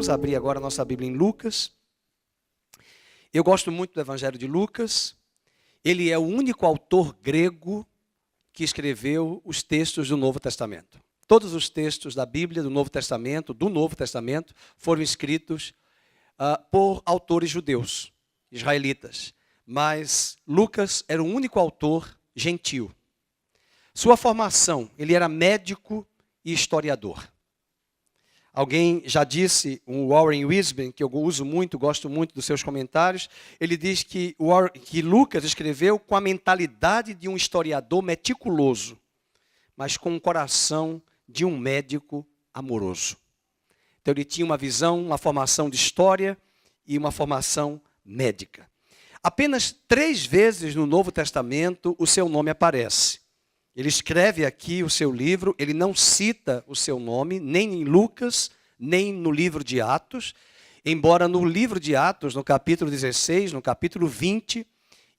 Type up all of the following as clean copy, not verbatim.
Vamos abrir agora a nossa Bíblia em Lucas. Eu gosto muito do Evangelho de Lucas. Ele é o único autor grego que escreveu os textos do Novo Testamento. Todos os textos da Bíblia, do Novo Testamento, foram escritos por autores judeus, israelitas. Mas Lucas era o único autor gentil. Sua formação, ele era médico e historiador. Alguém já disse, o Warren Wiersbe, que eu uso muito, gosto muito dos seus comentários, ele diz que Lucas escreveu com a mentalidade de um historiador meticuloso, mas com o coração de um médico amoroso. Então ele tinha uma visão, uma formação de história e uma formação médica. Apenas 3 vezes no Novo Testamento o seu nome aparece. Ele escreve aqui o seu livro, ele não cita o seu nome, nem em Lucas, nem no livro de Atos, embora no livro de Atos, no capítulo 16, no capítulo 20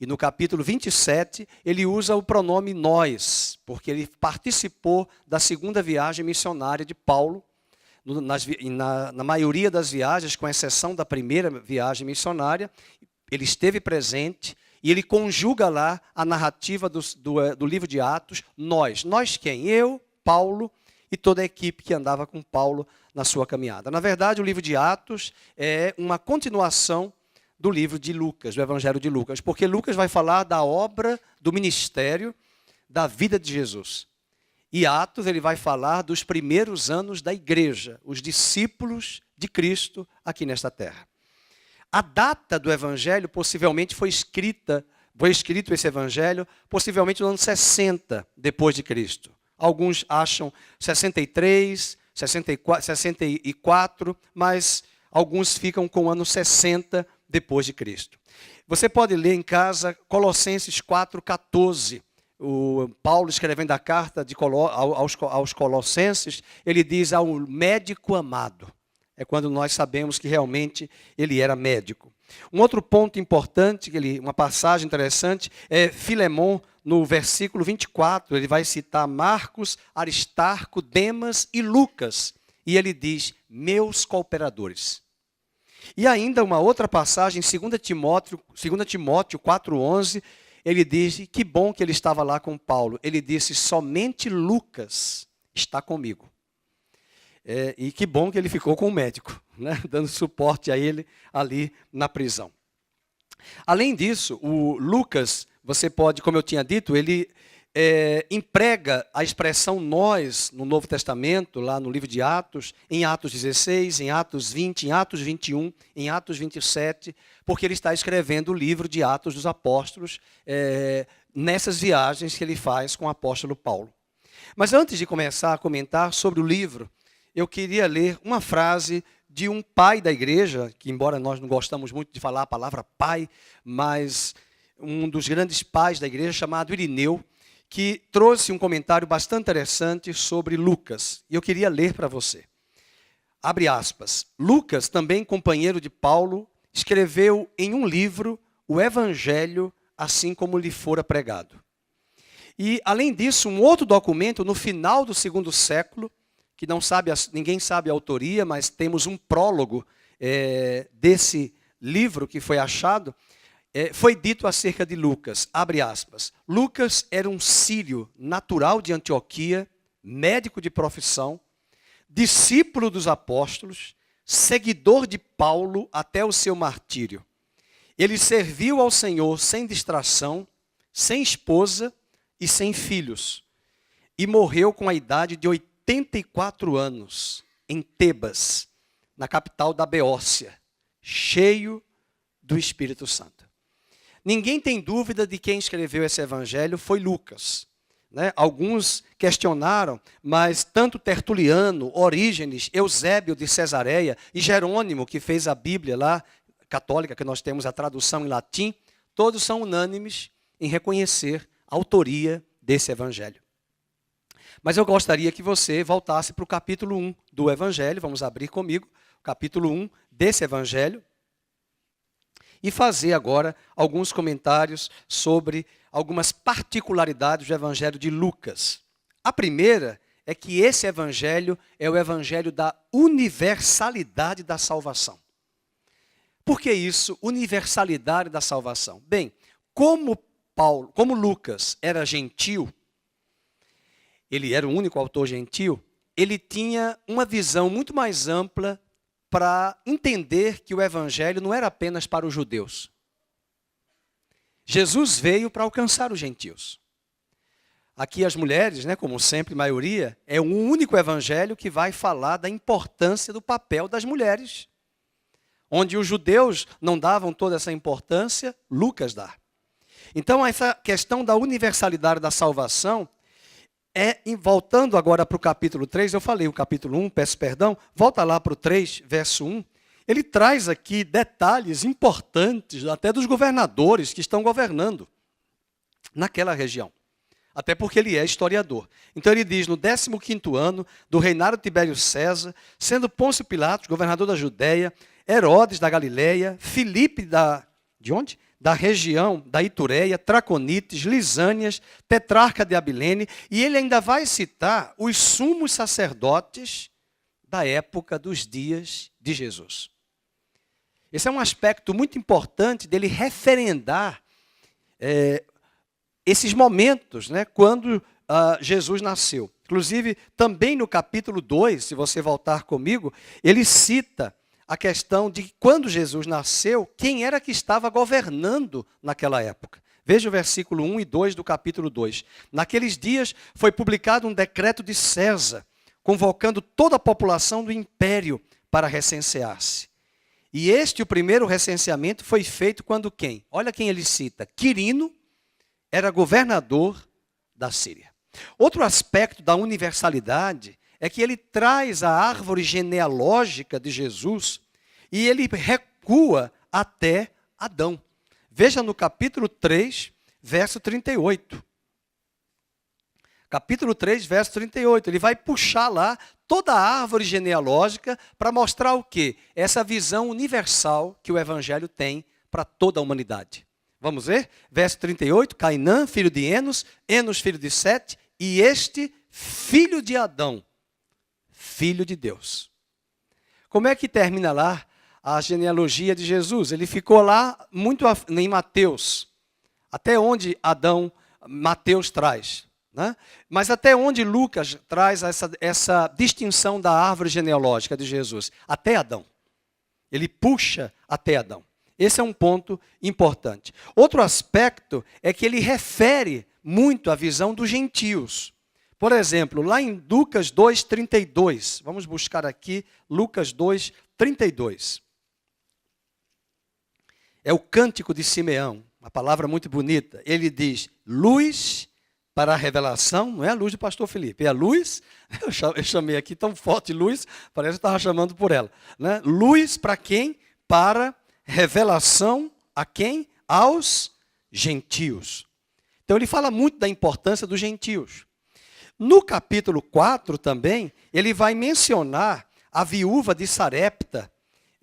e no capítulo 27, ele usa o pronome nós, porque ele participou da segunda viagem missionária de Paulo. Na maioria das viagens, com exceção da primeira viagem missionária, ele esteve presente. E ele conjuga lá a narrativa do livro de Atos, nós. Nós quem? Eu, Paulo e toda a equipe que andava com Paulo na sua caminhada. Na verdade, o livro de Atos é uma continuação do livro de Lucas, do Evangelho de Lucas. Porque Lucas vai falar da obra, do ministério, da vida de Jesus. E Atos ele vai falar dos primeiros anos da igreja, os discípulos de Cristo aqui nesta terra. A data do Evangelho possivelmente foi escrito esse Evangelho, possivelmente no ano 60 depois de Cristo. Alguns acham 63, 64, mas alguns ficam com o ano 60 depois de Cristo. Você pode ler em casa Colossenses 4,14. O Paulo escrevendo a carta aos Colossenses, ele diz ao médico amado. É quando nós sabemos que realmente ele era médico. Um outro ponto importante, uma passagem interessante, é Filemon, no versículo 24. Ele vai citar Marcos, Aristarco, Demas e Lucas. E ele diz, meus cooperadores. E ainda uma outra passagem, em 2 Timóteo 4,11, ele diz, que bom que ele estava lá com Paulo. Ele disse, somente Lucas está comigo. E que bom que ele ficou com o médico, né, dando suporte a ele ali na prisão. Além disso, o Lucas, você pode, como eu tinha dito, ele emprega a expressão nós no Novo Testamento, lá no livro de Atos, em Atos 16, em Atos 20, em Atos 21, em Atos 27, porque ele está escrevendo o livro de Atos dos Apóstolos, nessas viagens que ele faz com o apóstolo Paulo. Mas antes de começar a comentar sobre o livro, eu queria ler uma frase de um pai da igreja, que embora nós não gostamos muito de falar a palavra pai, mas um dos grandes pais da igreja, chamado Irineu, que trouxe um comentário bastante interessante sobre Lucas. E eu queria ler para você. Abre aspas. Lucas, também companheiro de Paulo, escreveu em um livro o Evangelho, assim como lhe fora pregado. E, além disso, um outro documento, no final do 2º século, que ninguém sabe a autoria, mas temos um prólogo desse livro que foi achado, foi dito acerca de Lucas, abre aspas, Lucas era um sírio natural de Antioquia, médico de profissão, discípulo dos apóstolos, seguidor de Paulo até o seu martírio. Ele serviu ao Senhor sem distração, sem esposa e sem filhos, e morreu com a idade de 84 anos, em Tebas, na capital da Beócia, cheio do Espírito Santo. Ninguém tem dúvida de quem escreveu esse evangelho foi Lucas. Né? Alguns questionaram, mas tanto Tertuliano, Orígenes, Eusébio de Cesareia e Jerônimo, que fez a Bíblia lá, católica, que nós temos a tradução em latim, todos são unânimes em reconhecer a autoria desse evangelho. Mas eu gostaria que você voltasse para o capítulo 1 do Evangelho, vamos abrir comigo, o capítulo 1 desse Evangelho, e fazer agora alguns comentários sobre algumas particularidades do Evangelho de Lucas. A primeira é que esse evangelho é o evangelho da universalidade da salvação. Por que isso? Universalidade da salvação. Bem, como Lucas era gentil, ele era o único autor gentil, ele tinha uma visão muito mais ampla para entender que o evangelho não era apenas para os judeus. Jesus veio para alcançar os gentios. Aqui as mulheres, como sempre, maioria, é o único evangelho que vai falar da importância do papel das mulheres. Onde os judeus não davam toda essa importância, Lucas dá. Então, essa questão da universalidade da salvação, voltando agora para o capítulo 3, eu falei o capítulo 1, peço perdão, volta lá para o 3, verso 1, ele traz aqui detalhes importantes, até dos governadores que estão governando naquela região. Até porque ele é historiador. Então ele diz, no 15º ano do reinado de Tibério César, sendo Pôncio Pilatos, governador da Judéia, Herodes da Galileia, Filipe de onde? Da região da Itureia, Traconites, Lisânias, tetrarca de Abilene, e ele ainda vai citar os sumos sacerdotes da época dos dias de Jesus. Esse é um aspecto muito importante dele referendar esses momentos, quando Jesus nasceu. Inclusive, também no capítulo 2, se você voltar comigo, ele cita a questão de quando Jesus nasceu, quem era que estava governando naquela época. Veja o versículo 1 e 2 do capítulo 2. Naqueles dias foi publicado um decreto de César, convocando toda a população do império para recensear-se. E o primeiro recenseamento foi feito quando quem? Olha quem ele cita. Quirino era governador da Síria. Outro aspecto da universalidade é que ele traz a árvore genealógica de Jesus e ele recua até Adão. Veja no capítulo 3, verso 38. Capítulo 3, verso 38. Ele vai puxar lá toda a árvore genealógica para mostrar o quê? Essa visão universal que o evangelho tem para toda a humanidade. Vamos ver? Verso 38. Cainã, filho de Enos, Enos, filho de Sete, e este, filho de Adão, filho de Deus. Como é que termina lá a genealogia de Jesus? Ele ficou lá muito em Mateus, até onde Mateus traz. Mas até onde Lucas traz essa distinção da árvore genealógica de Jesus? Até Adão. Ele puxa até Adão. Esse é um ponto importante. Outro aspecto é que ele refere muito a visão dos gentios. Por exemplo, lá em Lucas 2:32, vamos buscar aqui Lucas 2:32. É o cântico de Simeão, uma palavra muito bonita. Ele diz, luz para a revelação, não é a luz do pastor Felipe, é a luz, eu chamei aqui tão forte luz, parece que eu estava chamando por ela. Luz para quem? Para revelação a quem? Aos gentios. Então ele fala muito da importância dos gentios. No capítulo 4 também, ele vai mencionar a viúva de Sarepta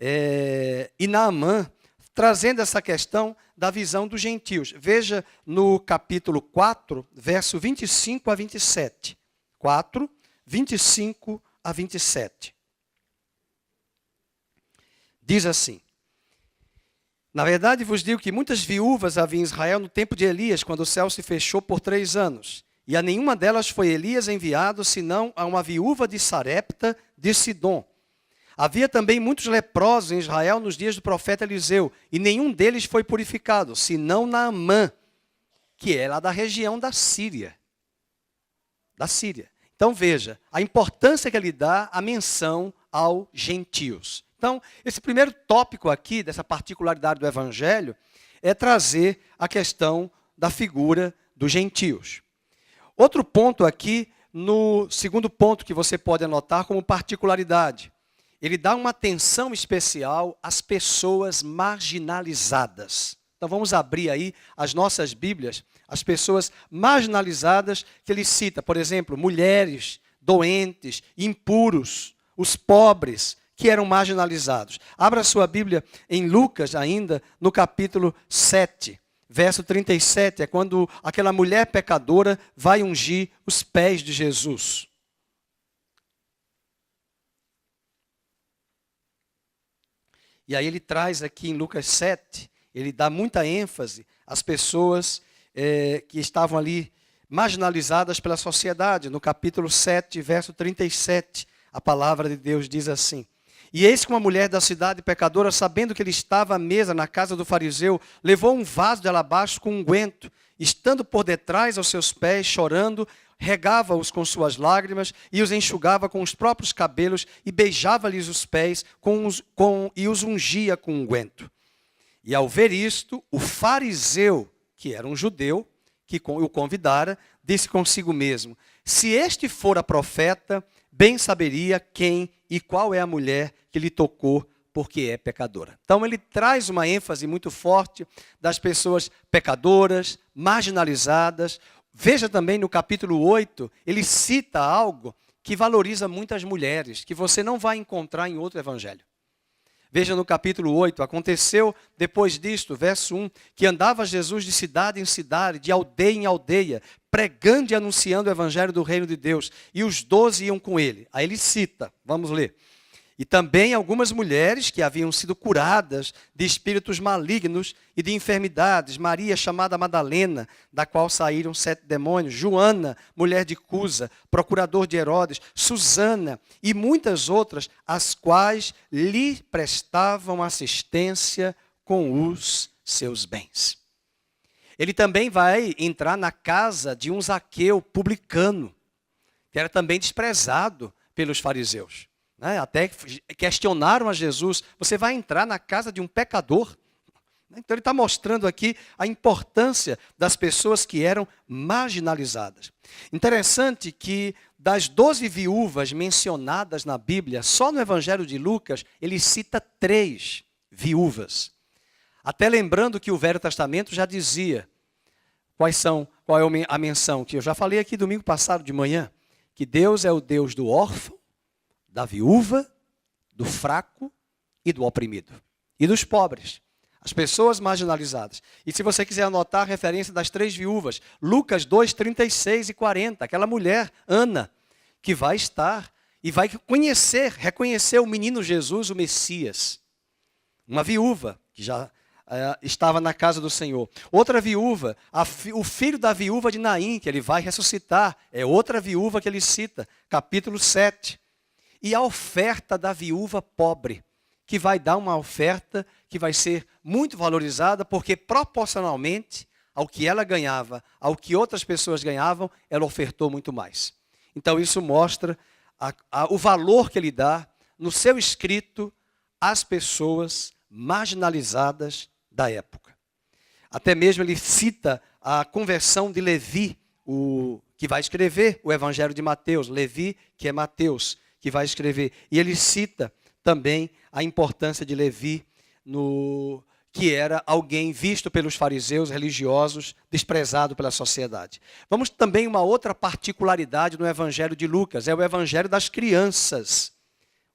e Naamã, trazendo essa questão da visão dos gentios. Veja no capítulo 4, verso 25 a 27. 4, 25 a 27. Diz assim, na verdade vos digo que muitas viúvas havia em Israel no tempo de Elias, quando o céu se fechou por 3 anos. E a nenhuma delas foi Elias enviado, senão a uma viúva de Sarepta de Sidom. Havia também muitos leprosos em Israel nos dias do profeta Eliseu, e nenhum deles foi purificado, senão Naamã, que é lá da região da Síria. Da Síria. Então veja, a importância que ele dá à menção aos gentios. Então, esse primeiro tópico aqui, dessa particularidade do evangelho, é trazer a questão da figura dos gentios. Outro ponto aqui, no segundo ponto que você pode anotar como particularidade, ele dá uma atenção especial às pessoas marginalizadas. Então vamos abrir aí as nossas Bíblias, as pessoas marginalizadas que ele cita, por exemplo, mulheres, doentes, impuros, os pobres, que eram marginalizados. Abra sua Bíblia em Lucas ainda, no capítulo 7. Verso 37, é quando aquela mulher pecadora vai ungir os pés de Jesus. E aí ele traz aqui em Lucas 7, ele dá muita ênfase às pessoas que estavam ali marginalizadas pela sociedade. No capítulo 7, verso 37, a palavra de Deus diz assim: E eis que uma mulher da cidade pecadora, sabendo que ele estava à mesa na casa do fariseu, levou um vaso de alabastro com unguento, estando por detrás aos seus pés, chorando, regava-os com suas lágrimas e os enxugava com os próprios cabelos e beijava-lhes os pés e os ungia com unguento. E ao ver isto, o fariseu, que era um judeu, que o convidara, disse consigo mesmo: se este fora profeta, bem saberia quem e qual é a mulher que lhe tocou, porque é pecadora. Então ele traz uma ênfase muito forte das pessoas pecadoras, marginalizadas. Veja também no capítulo 8, ele cita algo que valoriza muitas mulheres, que você não vai encontrar em outro evangelho. Veja no capítulo 8, aconteceu depois disto, verso 1, que andava Jesus de cidade em cidade, de aldeia em aldeia, pregando e anunciando o evangelho do reino de Deus, e os 12 iam com ele. Aí ele cita, vamos ler. E também algumas mulheres que haviam sido curadas de espíritos malignos e de enfermidades. Maria, chamada Madalena, da qual saíram 7 demônios. Joana, mulher de Cusa, procurador de Herodes. Susana e muitas outras, as quais lhe prestavam assistência com os seus bens. Ele também vai entrar na casa de um Zaqueu publicano, que era também desprezado pelos fariseus. Até questionaram a Jesus: você vai entrar na casa de um pecador? Então ele está mostrando aqui a importância das pessoas que eram marginalizadas. Interessante que das 12 viúvas mencionadas na Bíblia, só no Evangelho de Lucas, ele cita 3 viúvas. Até lembrando que o Velho Testamento já dizia qual é a menção, que eu já falei aqui domingo passado de manhã, que Deus é o Deus do órfão, da viúva, do fraco e do oprimido. E dos pobres, as pessoas marginalizadas. E se você quiser anotar a referência das 3 viúvas, Lucas 2, 36 e 40, aquela mulher, Ana, que vai estar e vai reconhecer o menino Jesus, o Messias. Uma viúva, que já estava na casa do Senhor. Outra viúva, o filho da viúva de Naim, que ele vai ressuscitar, é outra viúva que ele cita, capítulo 7. E a oferta da viúva pobre, que vai dar uma oferta que vai ser muito valorizada, porque proporcionalmente ao que ela ganhava, ao que outras pessoas ganhavam, ela ofertou muito mais. Então isso mostra o valor que ele dá no seu escrito às pessoas marginalizadas da época. Até mesmo ele cita a conversão de Levi, que vai escrever o Evangelho de Mateus. Levi, que é Mateus, que vai escrever. E ele cita também a importância de Levi, que era alguém visto pelos fariseus religiosos, desprezado pela sociedade. Vamos também uma outra particularidade no Evangelho de Lucas, é o Evangelho das crianças.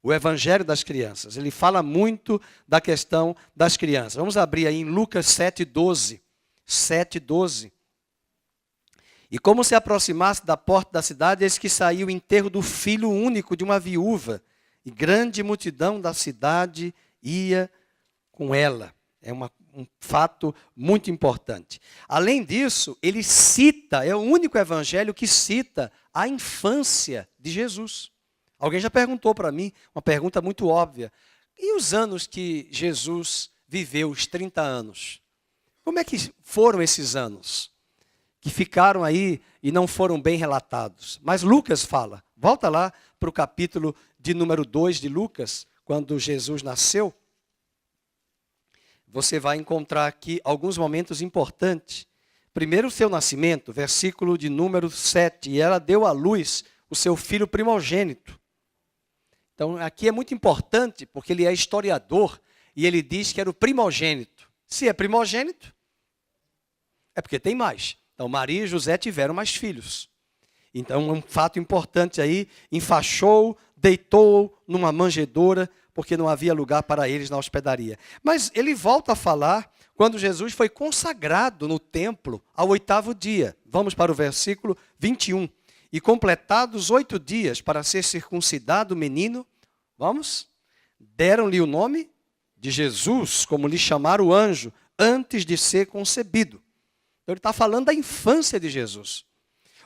O Evangelho das crianças. Ele fala muito da questão das crianças. Vamos abrir aí em Lucas 7:12. 7:12. E como se aproximasse da porta da cidade, eis que saiu o enterro do filho único de uma viúva, e grande multidão da cidade ia com ela. É um fato muito importante. Além disso, ele cita, é o único evangelho que cita a infância de Jesus. Alguém já perguntou para mim, uma pergunta muito óbvia: e os anos que Jesus viveu, os 30 anos? Como é que foram esses anos? Que ficaram aí e não foram bem relatados. Mas Lucas fala, volta lá para o capítulo de número 2 de Lucas, quando Jesus nasceu. Você vai encontrar aqui alguns momentos importantes. Primeiro, o seu nascimento, versículo de número 7. E ela deu à luz o seu filho primogênito. Então, aqui é muito importante, porque ele é historiador, e ele diz que era o primogênito. Se é primogênito, é porque tem mais. Então, Maria e José tiveram mais filhos. Então, um fato importante aí, enfaixou, deitou numa manjedoura, porque não havia lugar para eles na hospedaria. Mas ele volta a falar quando Jesus foi consagrado no templo ao 8º dia. Vamos para o versículo 21. E completados 8 dias para ser circuncidado o menino, deram-lhe o nome de Jesus, como lhe chamara o anjo, antes de ser concebido. Então ele está falando da infância de Jesus.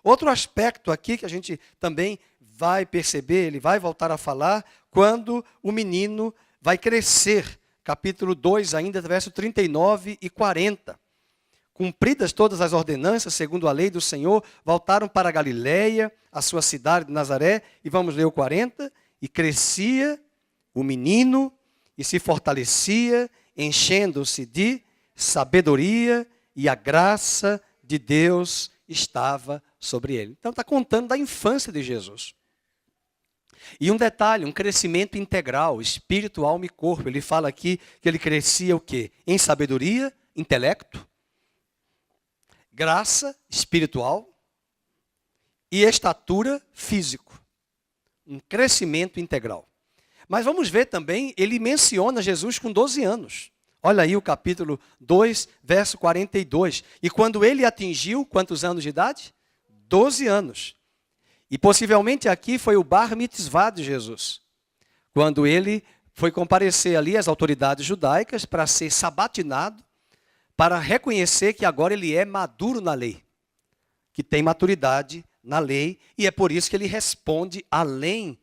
Outro aspecto aqui que a gente também vai perceber, ele vai voltar a falar, quando o menino vai crescer. Capítulo 2 ainda, verso 39 e 40. Cumpridas todas as ordenanças, segundo a lei do Senhor, voltaram para a Galiléia, a sua cidade de Nazaré, e vamos ler o 40, e crescia o menino, e se fortalecia, enchendo-se de sabedoria, e a graça de Deus estava sobre ele. Então está contando da infância de Jesus. E um detalhe, um crescimento integral, espírito, alma e corpo. Ele fala aqui que ele crescia o quê? Em sabedoria, intelecto, graça espiritual e estatura físico. Um crescimento integral. Mas vamos ver também, ele menciona Jesus com 12 anos. Olha aí o capítulo 2, verso 42. E quando ele atingiu, quantos anos de idade? 12 anos. E possivelmente aqui foi o bar mitzvah de Jesus. Quando ele foi comparecer ali às autoridades judaicas para ser sabatinado, para reconhecer que agora ele é maduro na lei, que tem maturidade na lei, e é por isso que ele responde além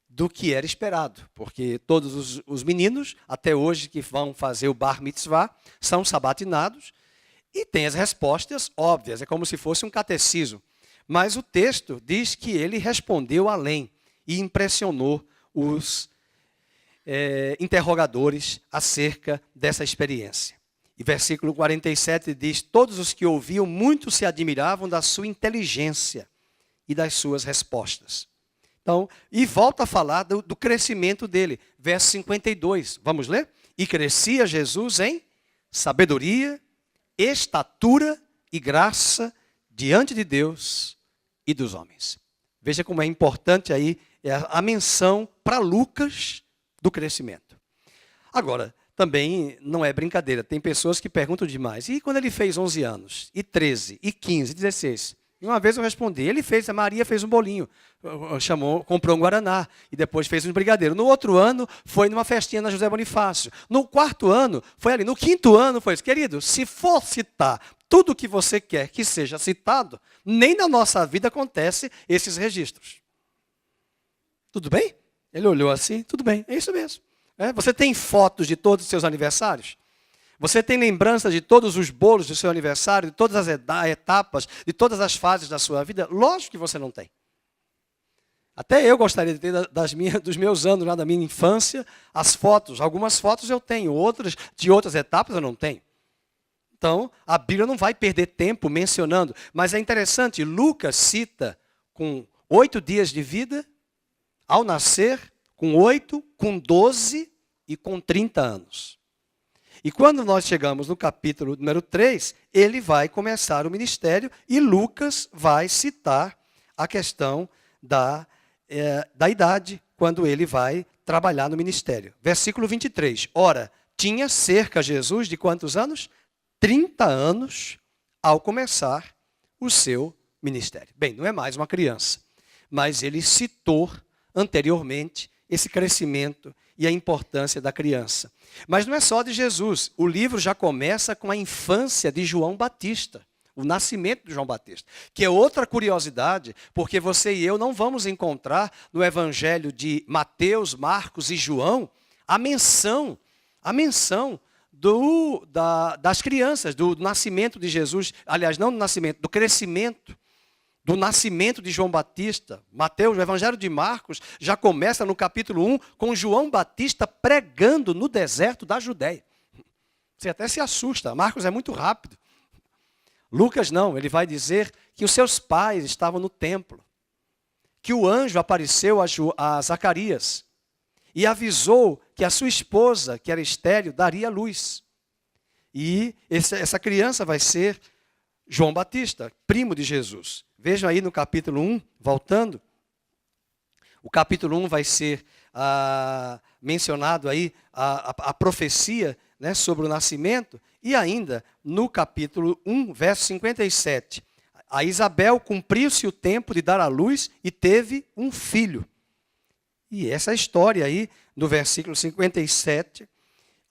do que era esperado, porque todos os meninos, até hoje, que vão fazer o bar mitzvah, são sabatinados, e tem as respostas óbvias, é como se fosse um catecismo. Mas o texto diz que ele respondeu além, e impressionou os interrogadores acerca dessa experiência. E versículo 47 diz, todos os que ouviam muito se admiravam da sua inteligência e das suas respostas. Então, e volta a falar do crescimento dele. Verso 52, vamos ler? E crescia Jesus em sabedoria, estatura e graça diante de Deus e dos homens. Veja como é importante aí a menção para Lucas do crescimento. Agora, também não é brincadeira. Tem pessoas que perguntam demais. E quando ele fez 11 anos? E 13? E 15? 16? E uma vez eu respondi. A Maria fez um bolinho. Comprou um guaraná. E depois fez um brigadeiro. No outro ano, foi numa festinha na José Bonifácio. No quarto ano, foi ali. No quinto ano, foi isso. Querido, se for citar tudo o que você quer que seja citado, nem na nossa vida acontece esses registros. Tudo bem? Ele olhou assim. Tudo bem, é isso mesmo. Você tem fotos de todos os seus aniversários? Você tem lembranças de todos os bolos do seu aniversário, de todas as etapas, de todas as fases da sua vida? Lógico que você não tem. Até eu gostaria de ter dos meus anos, lá da minha infância, as fotos. Algumas fotos eu tenho, outras de outras etapas eu não tenho. Então, a Bíblia não vai perder tempo mencionando. Mas é interessante, Lucas cita com 8 dias de vida, ao nascer, com 8, com 12 e com 30 anos. E quando nós chegamos no capítulo número 3, ele vai começar o ministério e Lucas vai citar a questão da idade, quando ele vai trabalhar no ministério. Versículo 23. Ora, tinha cerca Jesus de quantos anos? 30 anos ao começar o seu ministério. Bem, não é mais uma criança, mas ele citou anteriormente esse crescimento e a importância da criança. Mas não é só de Jesus. O livro já começa com a infância de João Batista, o nascimento de João Batista, que é outra curiosidade, porque você e eu não vamos encontrar no evangelho de Mateus, Marcos e João a menção das crianças, do nascimento de Jesus, aliás, não do nascimento, do crescimento, do nascimento de João Batista. Mateus, o evangelho de Marcos, já começa no capítulo 1, com João Batista pregando no deserto da Judéia. Você até se assusta, Marcos é muito rápido. Lucas não, ele vai dizer que os seus pais estavam no templo, que o anjo apareceu a Zacarias e avisou que a sua esposa, que era estéril, daria luz. E essa criança vai ser João Batista, primo de Jesus. Vejam aí no capítulo 1, voltando. O capítulo 1 vai ser mencionado aí a profecia, né, sobre o nascimento. E ainda no capítulo 1, verso 57. A Isabel cumpriu-se o tempo de dar à luz e teve um filho. E essa história aí, no versículo 57,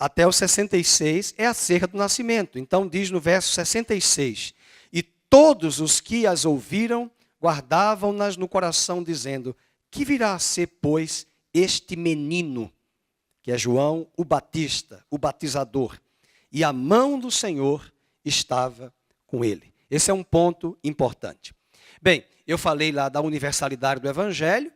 até o 66 é acerca do nascimento. Então diz no verso 66, e todos os que as ouviram guardavam-nas no coração, dizendo, que virá a ser, pois, este menino, que é João o Batista, o batizador, e a mão do Senhor estava com ele. Esse é um ponto importante. Bem, eu falei lá da universalidade do Evangelho,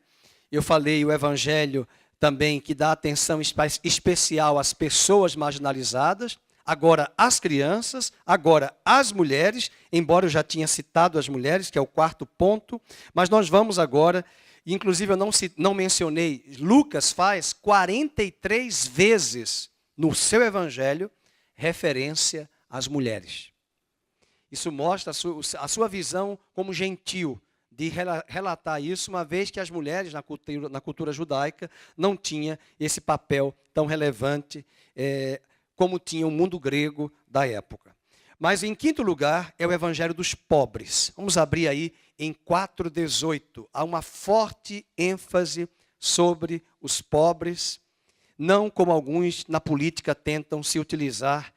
eu falei o Evangelho também que dá atenção especial às pessoas marginalizadas, agora às crianças, agora às mulheres, embora eu já tinha citado as mulheres, que é o quarto ponto, mas nós vamos agora, inclusive eu não mencionei, Lucas faz 43 vezes no seu Evangelho referência às mulheres. Isso mostra a sua visão como gentil, de relatar isso, uma vez que as mulheres na cultura judaica não tinham esse papel tão relevante como tinha o mundo grego da época. Mas em quinto lugar é o evangelho dos pobres. Vamos abrir aí em 4:18. Há uma forte ênfase sobre os pobres, não como alguns na política tentam se utilizar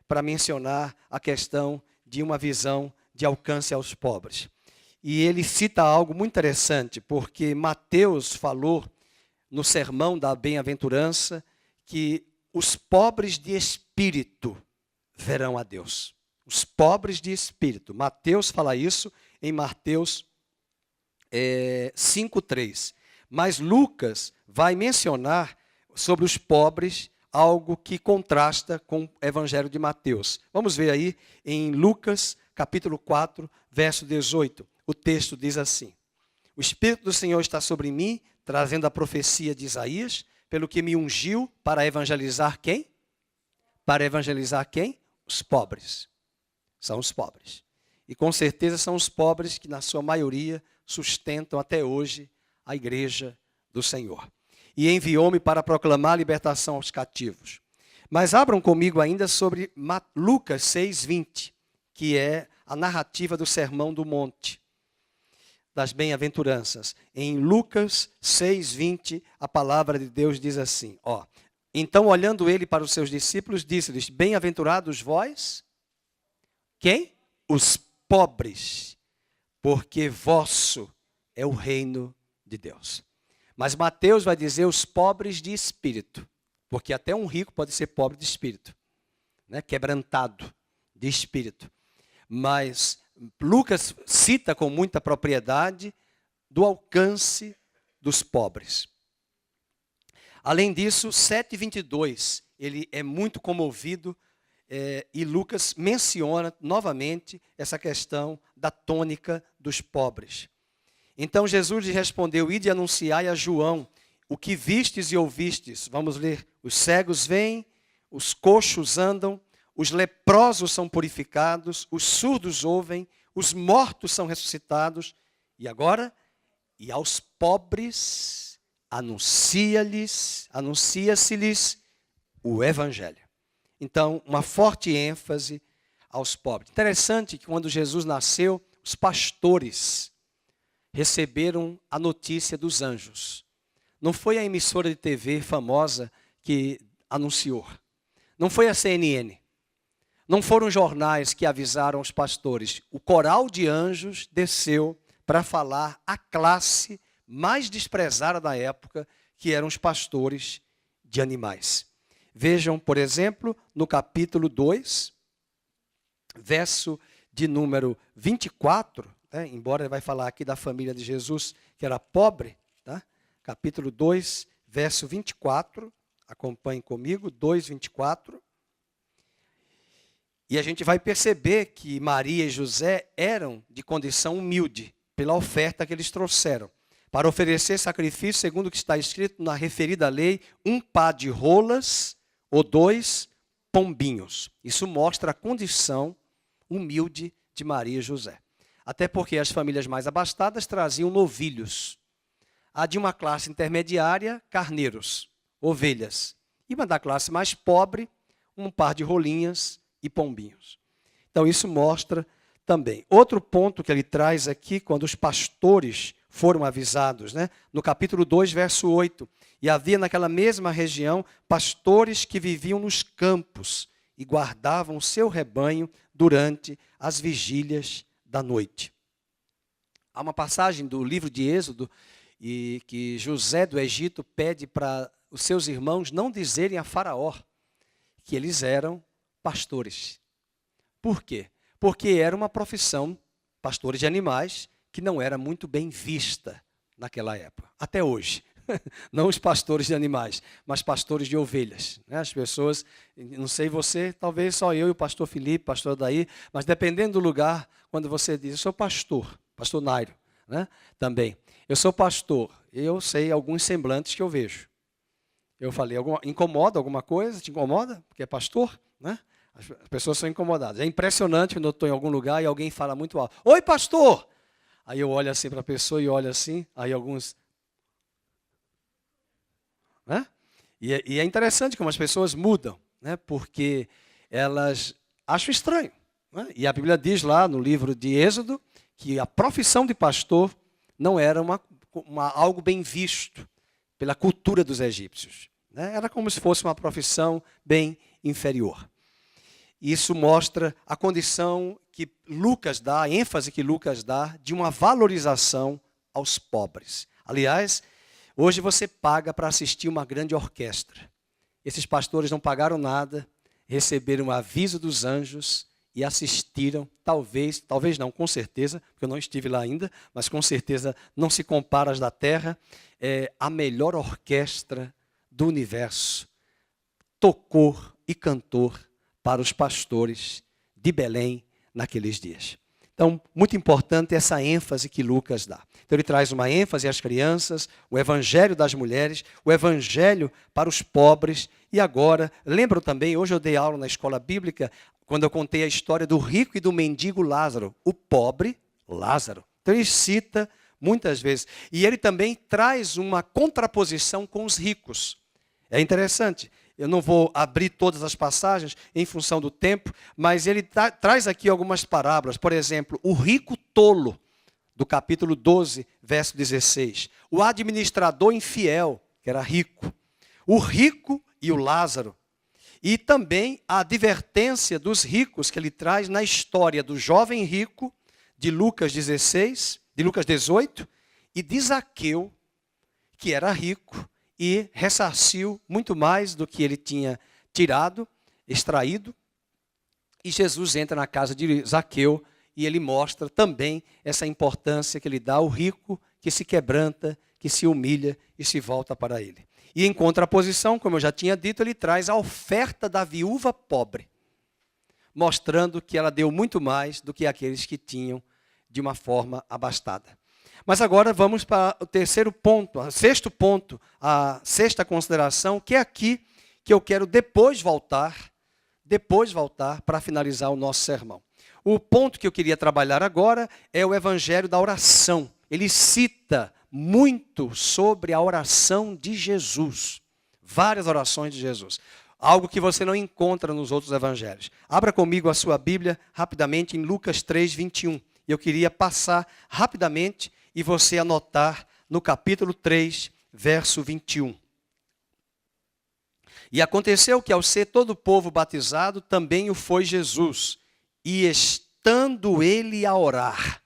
para mencionar a questão de uma visão de alcance aos pobres. E ele cita algo muito interessante, porque Mateus falou no sermão da bem-aventurança que os pobres de espírito verão a Deus. Os pobres de espírito. Mateus fala isso em Mateus 5:3. Mas Lucas vai mencionar sobre os pobres algo que contrasta com o evangelho de Mateus. Vamos ver aí em Lucas capítulo 4, verso 18. O texto diz assim, o Espírito do Senhor está sobre mim, trazendo a profecia de Isaías, pelo que me ungiu para evangelizar quem? Para evangelizar quem? Os pobres. São os pobres. E com certeza são os pobres que, na sua maioria, sustentam até hoje a igreja do Senhor. E enviou-me para proclamar a libertação aos cativos. Mas abram comigo ainda sobre Lucas 6:20, que é a narrativa do Sermão do Monte, das bem-aventuranças. Em Lucas 6:20, a palavra de Deus diz assim, então olhando ele para os seus discípulos, disse-lhes, bem-aventurados vós, quem? Os pobres, porque vosso é o reino de Deus. Mas Mateus vai dizer os pobres de espírito, porque até um rico pode ser pobre de espírito, né? Quebrantado de espírito. Mas Lucas cita com muita propriedade do alcance dos pobres. Além disso, 7:22, ele é muito comovido e Lucas menciona novamente essa questão da tônica dos pobres. Então Jesus lhe respondeu, ide anunciai a João o que vistes e ouvistes. Vamos ler, os cegos vêm, os coxos andam, os leprosos são purificados, os surdos ouvem, os mortos são ressuscitados. E agora? E aos pobres anuncia-se-lhes o Evangelho. Então, uma forte ênfase aos pobres. Interessante que quando Jesus nasceu, os pastores receberam a notícia dos anjos. Não foi a emissora de TV famosa que anunciou. Não foi a CNN. Não foram jornais que avisaram os pastores. O coral de anjos desceu para falar à classe mais desprezada da época, que eram os pastores de animais. Vejam, por exemplo, no capítulo 2, verso de número 24, embora ele vai falar aqui da família de Jesus, que era pobre, tá? Capítulo 2, verso 24, acompanhem comigo, 2:24. E a gente vai perceber que Maria e José eram de condição humilde, pela oferta que eles trouxeram. Para oferecer sacrifício, segundo o que está escrito na referida lei, 1 par de rolas ou 2 pombinhos. Isso mostra a condição humilde de Maria e José. Até porque as famílias mais abastadas traziam novilhos. A de uma classe intermediária, carneiros, ovelhas. E uma da classe mais pobre, 1 par de rolinhas e pombinhos. Então isso mostra também. Outro ponto que ele traz aqui, quando os pastores foram avisados, né? No capítulo 2, verso 8. E havia naquela mesma região pastores que viviam nos campos e guardavam o seu rebanho durante as vigílias da noite. Há uma passagem do livro de Êxodo e que José do Egito pede para os seus irmãos não dizerem a Faraó que eles eram pastores. Por quê? Porque era uma profissão, pastores de animais, que não era muito bem vista naquela época, até hoje. Não os pastores de animais, mas pastores de ovelhas. As pessoas, não sei você, talvez só eu e o pastor Felipe, pastor Daí, mas dependendo do lugar, quando você diz, eu sou pastor Nairo, né? Também. Eu sou pastor, eu sei alguns semblantes que eu vejo. Eu falei, incomoda alguma coisa? Te incomoda? Porque é pastor, né? As pessoas são incomodadas. É impressionante quando eu estou em algum lugar e alguém fala muito alto. Oi, pastor! Aí eu olho assim para a pessoa e olho assim, aí alguns... Né? E é interessante como as pessoas mudam, né? Porque elas acham estranho. Né? E a Bíblia diz lá no livro de Êxodo que a profissão de pastor não era algo bem visto pela cultura dos egípcios. Né? Era como se fosse uma profissão bem inferior. Isso mostra a condição que Lucas dá, a ênfase que Lucas dá de uma valorização aos pobres. Aliás, hoje você paga para assistir uma grande orquestra. Esses pastores não pagaram nada, receberam um aviso dos anjos e assistiram, talvez não, com certeza, porque eu não estive lá ainda, mas com certeza não se compara às da terra, a melhor orquestra do universo tocou e cantou para os pastores de Belém naqueles dias. Então, muito importante essa ênfase que Lucas dá. Então, ele traz uma ênfase às crianças, o evangelho das mulheres, o evangelho para os pobres. E agora, lembram também, hoje eu dei aula na escola bíblica, quando eu contei a história do rico e do mendigo Lázaro, o pobre Lázaro. Então, ele cita muitas vezes. E ele também traz uma contraposição com os ricos. É interessante. Eu não vou abrir todas as passagens em função do tempo, mas ele traz aqui algumas parábolas. Por exemplo, o rico tolo, do capítulo 12, verso 16. O administrador infiel, que era rico. O rico e o Lázaro. E também a advertência dos ricos que ele traz na história do jovem rico, de Lucas 16, de Lucas 18, e de Zaqueu, que era rico, e ressarciu muito mais do que ele tinha tirado, extraído. E Jesus entra na casa de Zaqueu e ele mostra também essa importância que ele dá ao rico que se quebranta, que se humilha e se volta para ele. E em contraposição, como eu já tinha dito, ele traz a oferta da viúva pobre, mostrando que ela deu muito mais do que aqueles que tinham de uma forma abastada. Mas agora vamos para o terceiro ponto, o sexto ponto, a sexta consideração, que é aqui que eu quero depois voltar para finalizar o nosso sermão. O ponto que eu queria trabalhar agora é o evangelho da oração. Ele cita muito sobre a oração de Jesus, várias orações de Jesus. Algo que você não encontra nos outros evangelhos. Abra comigo a sua Bíblia rapidamente em Lucas 3, 21. Eu queria passar rapidamente e você anotar no capítulo 3, verso 21. E aconteceu que ao ser todo o povo batizado, também o foi Jesus. E estando ele a orar,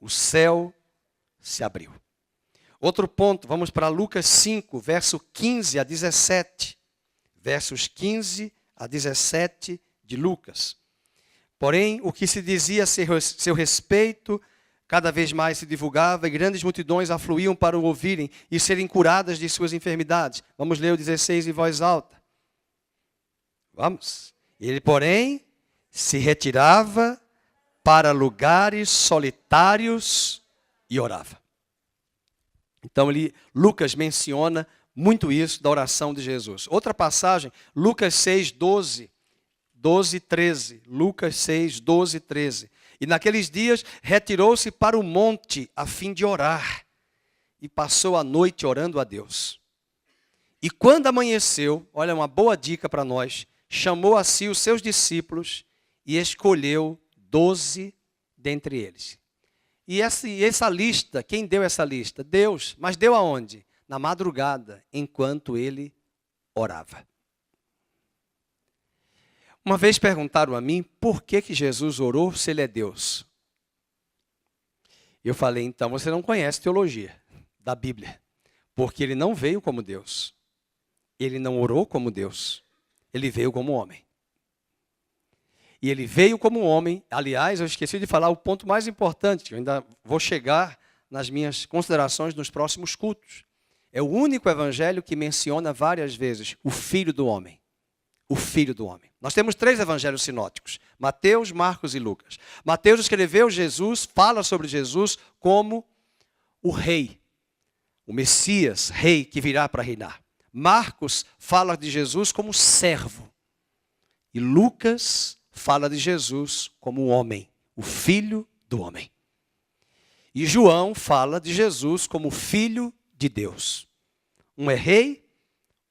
o céu se abriu. Outro ponto, vamos para Lucas 5, verso 15 a 17. Versos 15 a 17 de Lucas. Porém, o que se dizia a seu respeito, cada vez mais se divulgava e grandes multidões afluíam para o ouvirem e serem curadas de suas enfermidades. Vamos ler o 16 em voz alta. Vamos. Ele, porém, se retirava para lugares solitários e orava. Então, Lucas menciona muito isso da oração de Jesus. Outra passagem, Lucas 6, 12, 13. Lucas 6, 12, 13. E naqueles dias retirou-se para o monte a fim de orar. E passou a noite orando a Deus. E quando amanheceu, olha uma boa dica para nós, chamou a si os seus discípulos e escolheu 12 dentre eles. E essa lista, quem deu essa lista? Deus. Mas deu aonde? Na madrugada, enquanto ele orava. Uma vez perguntaram a mim, por que Jesus orou se ele é Deus? Eu falei, então você não conhece teologia da Bíblia. Porque ele não veio como Deus. Ele não orou como Deus. Ele veio como homem. E ele veio como homem. Aliás, eu esqueci de falar o ponto mais importante. Eu ainda vou chegar nas minhas considerações nos próximos cultos. É o único evangelho que menciona várias vezes o Filho do Homem. O Filho do Homem. Nós temos 3 evangelhos sinóticos. Mateus, Marcos e Lucas. Mateus escreveu Jesus, fala sobre Jesus como o rei. O Messias, rei que virá para reinar. Marcos fala de Jesus como servo. E Lucas fala de Jesus como um homem, o Filho do Homem. E João fala de Jesus como Filho de Deus. Um é rei,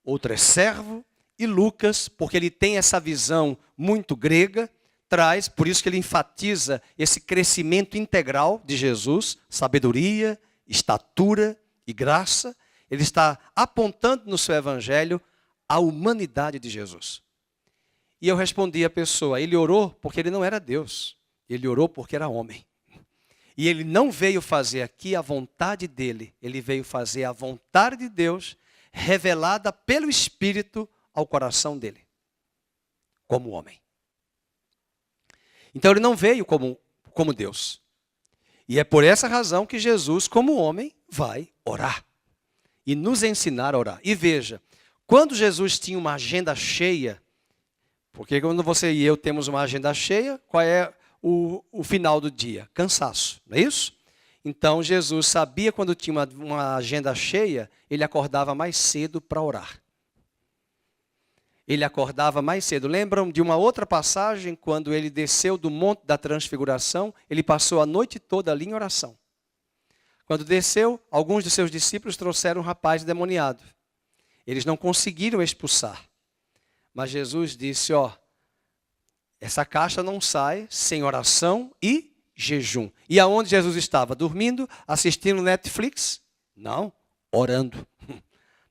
outro é servo, e Lucas, porque ele tem essa visão muito grega, traz, por isso que ele enfatiza esse crescimento integral de Jesus, sabedoria, estatura e graça. Ele está apontando no seu evangelho a humanidade de Jesus. E eu respondi à pessoa, ele orou porque ele não era Deus. Ele orou porque era homem. E ele não veio fazer aqui a vontade dele. Ele veio fazer a vontade de Deus revelada pelo Espírito ao coração dele. Como homem. Então ele não veio como Deus. E é por essa razão que Jesus, como homem, vai orar. E nos ensinar a orar. E veja, quando Jesus tinha uma agenda cheia, porque quando você e eu temos uma agenda cheia, qual é o final do dia? Cansaço, não é isso? Então Jesus sabia quando tinha uma agenda cheia, ele acordava mais cedo para orar. Ele acordava mais cedo. Lembram de uma outra passagem, quando ele desceu do Monte da Transfiguração, ele passou a noite toda ali em oração. Quando desceu, alguns de seus discípulos trouxeram um rapaz endemoniado. Eles não conseguiram expulsar. Mas Jesus disse, essa caixa não sai sem oração e jejum. E aonde Jesus estava? Dormindo? Assistindo Netflix? Não, orando.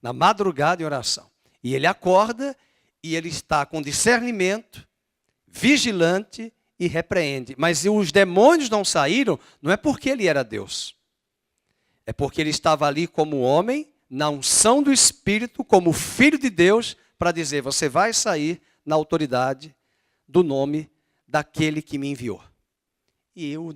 Na madrugada em oração. E ele acorda e ele está com discernimento, vigilante e repreende. Mas os demônios não saíram, não é porque ele era Deus. É porque ele estava ali como homem, na unção do Espírito, como Filho de Deus, para dizer, você vai sair na autoridade do nome daquele que me enviou. E os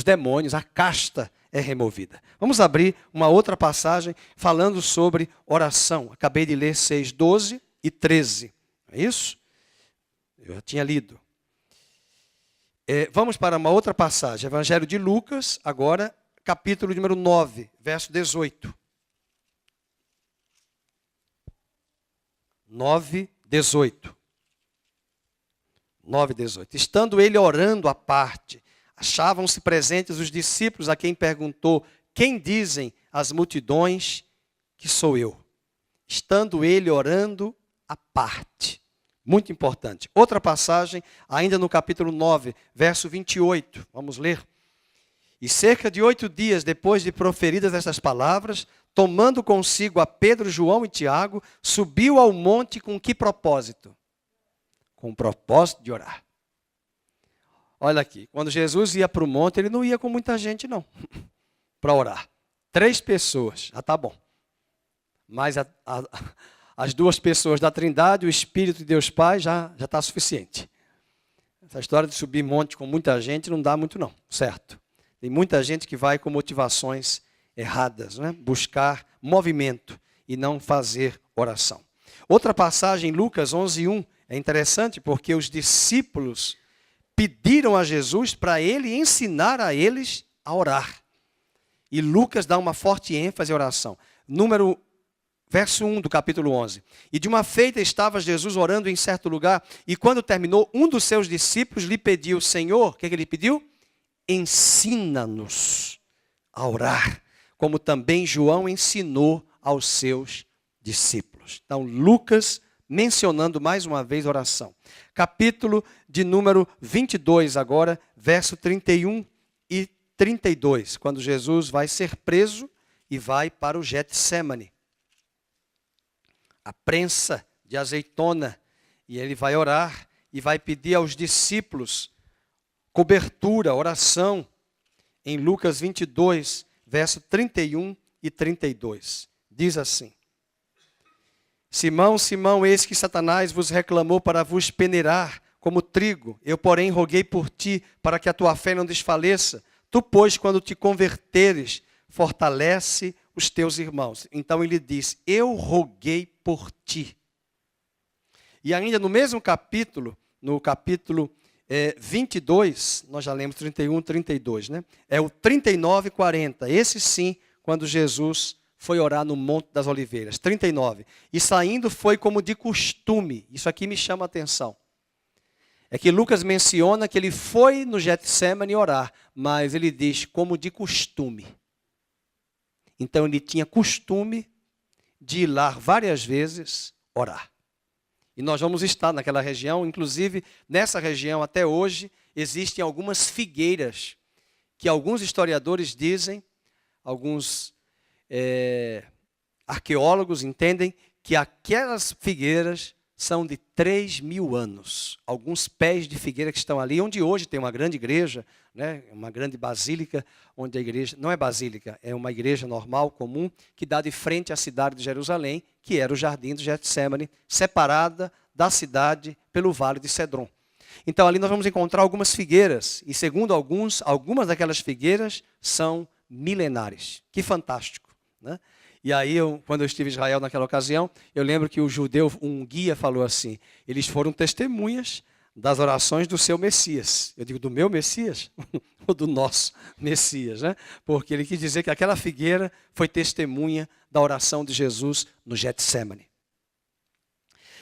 demônios, a casta é removida. Vamos abrir uma outra passagem falando sobre oração. Acabei de ler 6, 12 e 13. É isso? Eu já tinha lido. Vamos para uma outra passagem. Evangelho de Lucas, agora, capítulo número 9, verso 18. 9, 18. 9, 18. Estando ele orando à parte, achavam-se presentes os discípulos a quem perguntou, quem dizem as multidões que sou eu? Estando ele orando à parte. Muito importante. Outra passagem, ainda no capítulo 9, verso 28. Vamos ler. E cerca de 8 dias depois de proferidas estas palavras, tomando consigo a Pedro, João e Tiago, subiu ao monte com que propósito? Com o propósito de orar. Olha aqui, quando Jesus ia para o monte, ele não ia com muita gente não, para orar. 3 pessoas, já está bom. Mas as 2 pessoas da Trindade, o Espírito de Deus Pai, já está suficiente. Essa história de subir monte com muita gente não dá muito não, certo? Tem muita gente que vai com motivações erradas, né? Buscar movimento e não fazer oração. Outra passagem, Lucas 11:1, é interessante porque os discípulos pediram a Jesus para ele ensinar a eles a orar. E Lucas dá uma forte ênfase à oração. Verso 1 do capítulo 11. E de uma feita estava Jesus orando em certo lugar, e quando terminou, um dos seus discípulos lhe pediu, Senhor, o que ele pediu? Ensina-nos a orar, como também João ensinou aos seus discípulos. Então, Lucas mencionando mais uma vez oração. Capítulo de número 22 agora, verso 31 e 32, quando Jesus vai ser preso e vai para o Getsêmani. A prensa de azeitona, e ele vai orar e vai pedir aos discípulos cobertura, oração, em Lucas 22, verso 31 e 32. Diz assim: Simão, Simão, eis que Satanás vos reclamou para vos peneirar como trigo. Eu, porém, roguei por ti, para que a tua fé não desfaleça. Tu, pois, quando te converteres, fortalece os teus irmãos. Então ele diz, eu roguei por ti. E ainda no mesmo capítulo, no capítulo 22, nós já lemos 31, 32, né? É o 39 e 40. Esse sim, quando Jesus foi orar no Monte das Oliveiras. 39. E saindo foi como de costume. Isso aqui me chama a atenção. É que Lucas menciona que ele foi no Getsêmani orar, mas ele diz como de costume. Então ele tinha costume de ir lá várias vezes orar. E nós vamos estar naquela região, inclusive nessa região até hoje existem algumas figueiras que alguns historiadores dizem, alguns arqueólogos entendem que aquelas figueiras são de 3.000 anos. Alguns pés de figueira que estão ali, onde hoje tem uma grande igreja, né, uma grande basílica, onde a igreja, não é basílica, é uma igreja normal, comum, que dá de frente à cidade de Jerusalém, que era o jardim do Getsêmani, separada da cidade pelo vale de Cedron. Então ali nós vamos encontrar algumas figueiras, e segundo algumas daquelas figueiras são milenares. Que fantástico, né? E aí, quando eu estive em Israel naquela ocasião, eu lembro que o judeu, um guia, falou assim, eles foram testemunhas das orações do seu Messias. Eu digo, do meu Messias? Ou do nosso Messias, né? Porque ele quis dizer que aquela figueira foi testemunha da oração de Jesus no Getsêmani.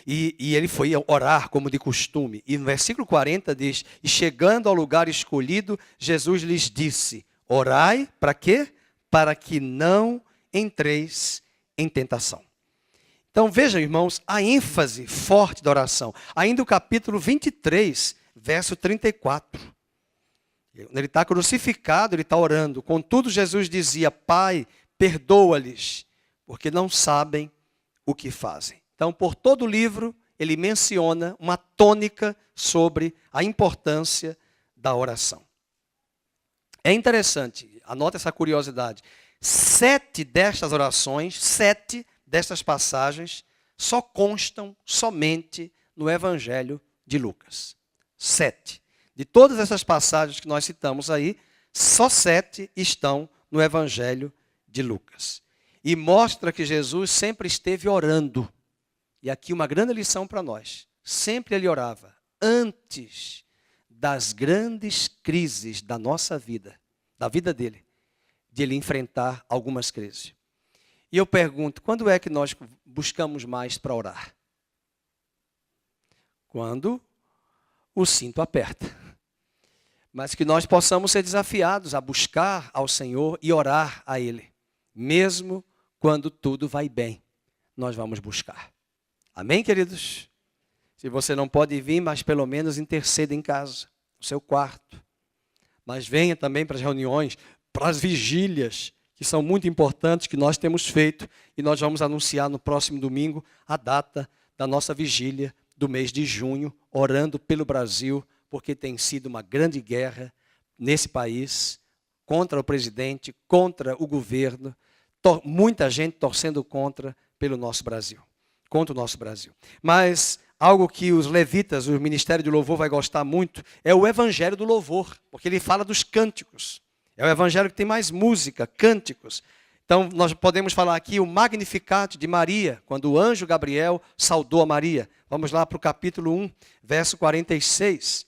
E ele foi orar como de costume. E no versículo 40 diz, e chegando ao lugar escolhido, Jesus lhes disse, orai, para quê? Para que não entreis em tentação. Então vejam, irmãos, a ênfase forte da oração. Ainda o capítulo 23, verso 34. Ele está crucificado, ele está orando. Contudo, Jesus dizia, Pai, perdoa-lhes, porque não sabem o que fazem. Então, por todo o livro, ele menciona uma tônica sobre a importância da oração. É interessante, anota essa curiosidade. 7 destas orações, 7 destas passagens, só constam somente no Evangelho de Lucas. 7. De todas essas passagens que nós citamos aí, só 7 estão no Evangelho de Lucas. E mostra que Jesus sempre esteve orando. E aqui uma grande lição para nós. Sempre ele orava antes das grandes crises da nossa vida, da vida dele, de ele enfrentar algumas crises. E eu pergunto, quando é que nós buscamos mais para orar? Quando o cinto aperta. Mas que nós possamos ser desafiados a buscar ao Senhor e orar a Ele. Mesmo quando tudo vai bem, nós vamos buscar. Amém, queridos? Se você não pode vir, mas pelo menos interceda em casa, no seu quarto. Mas venha também para as reuniões, para as vigílias, que são muito importantes, que nós temos feito. E nós vamos anunciar no próximo domingo a data da nossa vigília do mês de junho, orando pelo Brasil, porque tem sido uma grande guerra nesse país, contra o presidente, contra o governo, muita gente torcendo contra pelo nosso Brasil, contra o nosso Brasil. Mas algo que os levitas, o Ministério de Louvor vai gostar muito, é o Evangelho do Louvor, porque ele fala dos cânticos. É o Evangelho que tem mais música, cânticos. Então, nós podemos falar aqui o Magnificat de Maria, quando o anjo Gabriel saudou a Maria. Vamos lá para o capítulo 1, verso 46.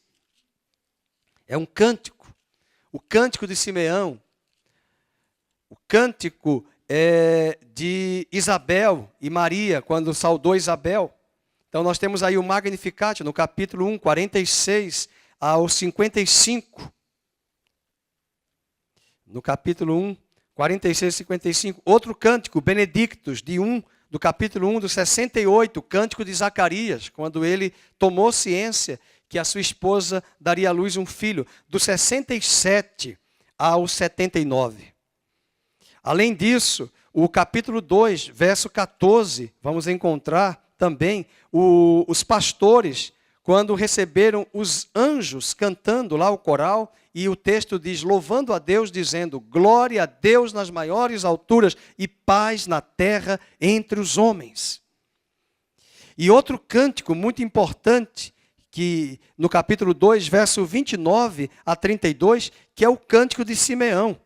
É um cântico. O cântico de Simeão. O cântico de Isabel e Maria, quando saudou Isabel. Então, nós temos aí o Magnificat, no capítulo 1, 46 ao 55. No capítulo 1, 46 e 55. Outro cântico, Benedictus, do capítulo 1, do 68, o cântico de Zacarias, quando ele tomou ciência que a sua esposa daria à luz um filho. Do 67 ao 79. Além disso, o capítulo 2, verso 14, vamos encontrar também os pastores, quando receberam os anjos cantando lá o coral, e o texto diz, louvando a Deus, dizendo, glória a Deus nas maiores alturas e paz na terra entre os homens. E outro cântico muito importante, que no capítulo 2, verso 29 a 32, que é o cântico de Simeão.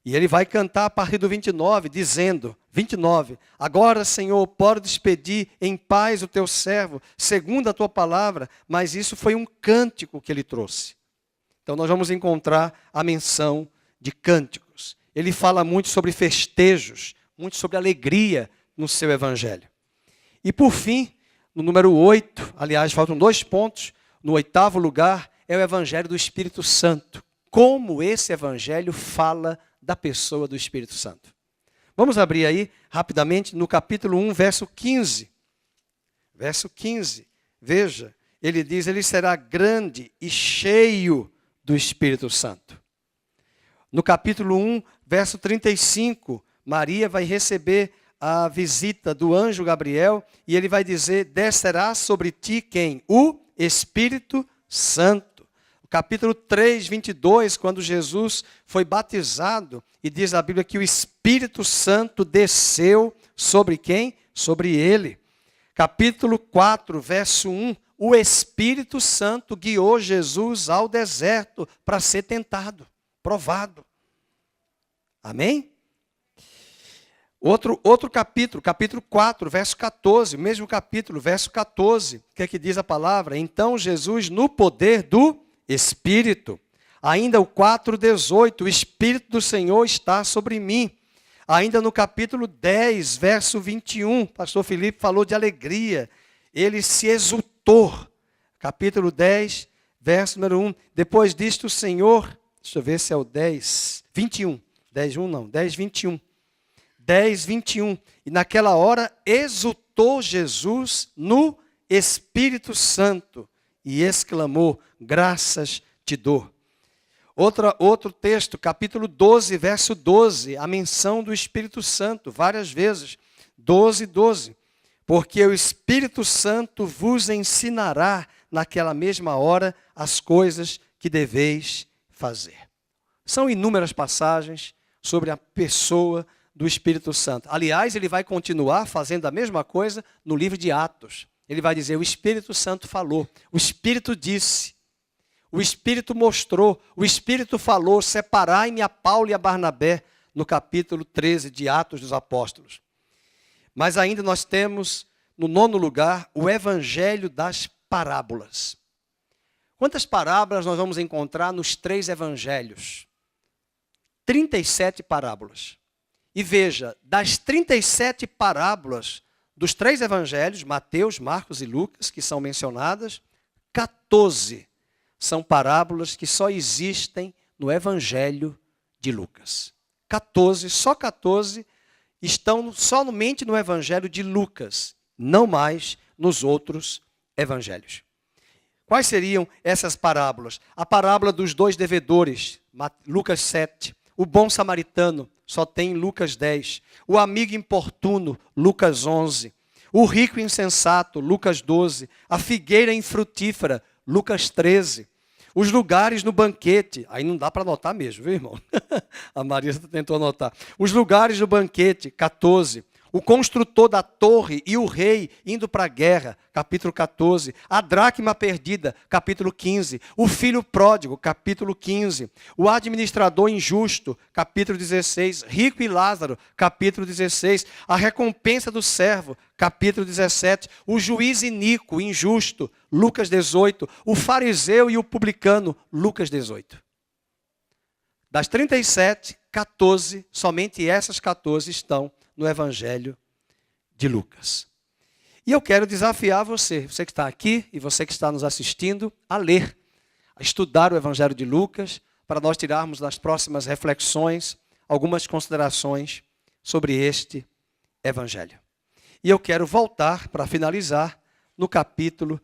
E ele vai cantar a partir do 29, dizendo, 29, agora, Senhor, podes pedir em paz o teu servo, segundo a tua palavra, mas isso foi um cântico que ele trouxe. Então nós vamos encontrar a menção de cânticos. Ele fala muito sobre festejos, muito sobre alegria no seu evangelho. E por fim, no número 8, aliás, faltam 2 pontos, no 8º lugar, é o evangelho do Espírito Santo. Como esse evangelho fala da pessoa do Espírito Santo. Vamos abrir aí, rapidamente, no capítulo 1, verso 15. Verso 15, veja, ele diz, ele será grande e cheio do Espírito Santo. No capítulo 1, verso 35, Maria vai receber a visita do anjo Gabriel e ele vai dizer, descerá sobre ti quem? O Espírito Santo. O capítulo 3, 22, quando Jesus foi batizado, e diz a Bíblia que o Espírito Santo desceu sobre quem? Sobre ele. Capítulo 4, verso 1, o Espírito Santo guiou Jesus ao deserto para ser tentado, provado. Amém? Outro capítulo, capítulo 4, verso 14, o mesmo capítulo, verso 14, o que é que diz a palavra? Então Jesus, no poder do Espírito. Ainda o 4:18, o Espírito do Senhor está sobre mim. Ainda no capítulo 10, verso 21, o pastor Felipe falou de alegria. Ele se exultou. Capítulo 10, verso número 1. Depois disto o Senhor, deixa eu ver se é o 10, 21. 10, 1 não, 10, 21. 10, 21. E naquela hora exultou Jesus no Espírito Santo e exclamou, graças te dou. Outro texto, capítulo 12, verso 12, a menção do Espírito Santo, várias vezes. 12, 12. Porque o Espírito Santo vos ensinará naquela mesma hora as coisas que deveis fazer. São inúmeras passagens sobre a pessoa do Espírito Santo. Aliás, ele vai continuar fazendo a mesma coisa no livro de Atos. Ele vai dizer, o Espírito Santo falou, o Espírito disse, o Espírito mostrou, o Espírito falou, separai-me a Paulo e a Barnabé, no capítulo 13 de Atos dos Apóstolos. Mas ainda nós temos, no 9º lugar, o Evangelho das parábolas. Quantas parábolas nós vamos encontrar nos 3 evangelhos? 37 parábolas. E veja, das 37 parábolas dos 3 evangelhos, Mateus, Marcos e Lucas, que são mencionadas, 14 são parábolas que só existem no evangelho de Lucas. 14, só 14 estão somente no evangelho de Lucas, não mais nos outros evangelhos. Quais seriam essas parábolas? A parábola dos 2 devedores, Lucas 7. O bom samaritano, só tem Lucas 10. O amigo importuno, Lucas 11. O rico insensato, Lucas 12. A figueira infrutífera, Lucas 13. Os lugares no banquete, aí não dá para anotar mesmo, viu, irmão? A Marisa tentou anotar. Os lugares no banquete, 14. O construtor da torre e o rei indo para a guerra, capítulo 14. A dracma perdida, capítulo 15. O filho pródigo, capítulo 15. O administrador injusto, capítulo 16. Rico e Lázaro, capítulo 16. A recompensa do servo, capítulo 17. O juiz iníquo, injusto, Lucas 18. O fariseu e o publicano, Lucas 18. Das 37, 14, somente essas 14 estão no Evangelho de Lucas. E eu quero desafiar você que está aqui e você que está nos assistindo, a ler, a estudar o Evangelho de Lucas, para nós tirarmos nas próximas reflexões algumas considerações sobre este Evangelho. E eu quero voltar, para finalizar, no capítulo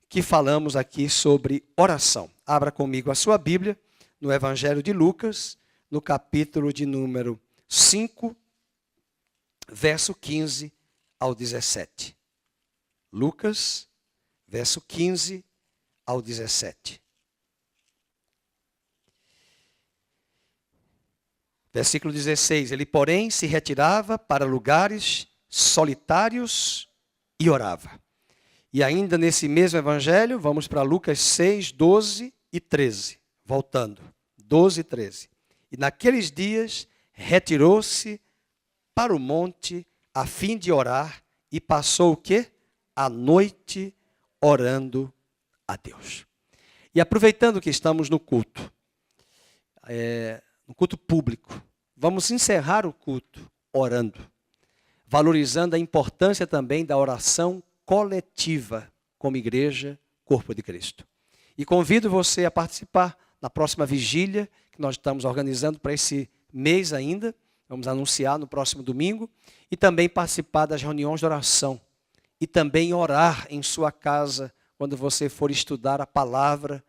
que falamos aqui sobre oração. Abra comigo a sua Bíblia, no Evangelho de Lucas, no capítulo de número 5, verso 15 ao 17. Lucas, verso 15 ao 17. Versículo 16. Ele, porém, se retirava para lugares solitários e orava. E ainda nesse mesmo evangelho, vamos para Lucas 6, 12 e 13. Voltando. 12 e 13. E naqueles dias, retirou-se para o monte a fim de orar e passou o quê? A noite orando a Deus. E aproveitando que estamos no culto, no culto público, vamos encerrar o culto orando, valorizando a importância também da oração coletiva como igreja, corpo de Cristo. E convido você a participar na próxima vigília que nós estamos organizando para esse mês ainda, vamos anunciar no próximo domingo, e também participar das reuniões de oração, e também orar em sua casa, quando você for estudar a palavra,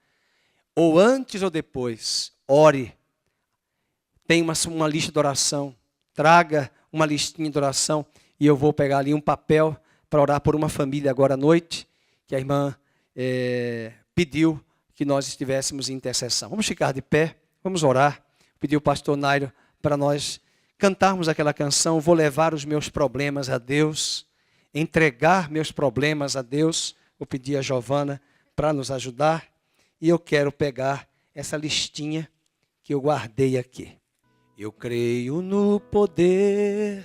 ou antes ou depois, ore. Tem uma lista de oração, traga uma listinha de oração, e eu vou pegar ali um papel para orar por uma família agora à noite, que a irmã pediu que nós estivéssemos em intercessão. Vamos ficar de pé, vamos orar. Pediu o pastor Nairo para nós cantarmos aquela canção, vou levar os meus problemas a Deus, entregar meus problemas a Deus. Vou pedir a Giovana para nos ajudar, e eu quero pegar essa listinha que eu guardei aqui. Eu creio no poder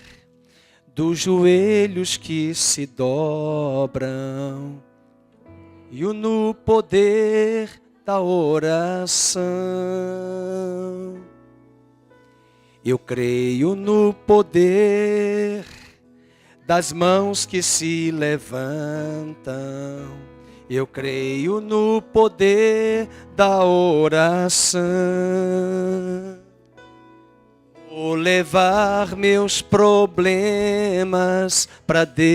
dos joelhos que se dobram e no poder da oração. Eu creio no poder das mãos que se levantam. Eu creio no poder da oração. Vou levar meus problemas para Deus,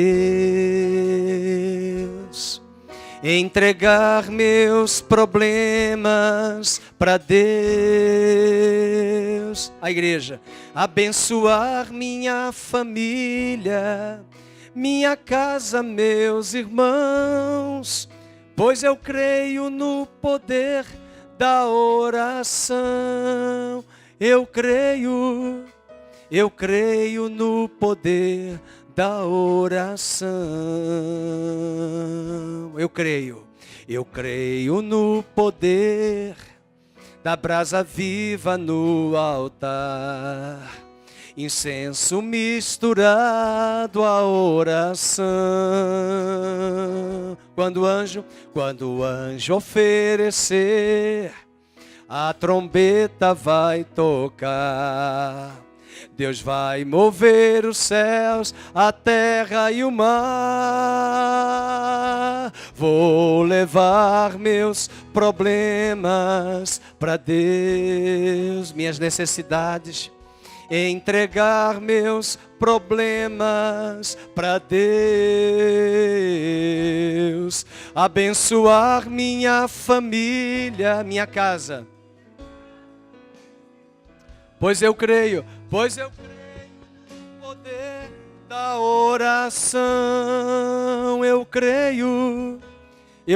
entregar meus problemas para Deus. A igreja, abençoar minha família, minha casa, meus irmãos, pois eu creio no poder da oração. Eu creio no poder da oração. Eu creio no poder da brasa viva no altar, incenso misturado à oração. Quando o anjo oferecer, a trombeta vai tocar. Deus vai mover os céus, a terra e o mar. Vou levar meus problemas para Deus, minhas necessidades, entregar meus problemas para Deus, abençoar minha família, minha casa. Pois eu creio no poder da oração. Eu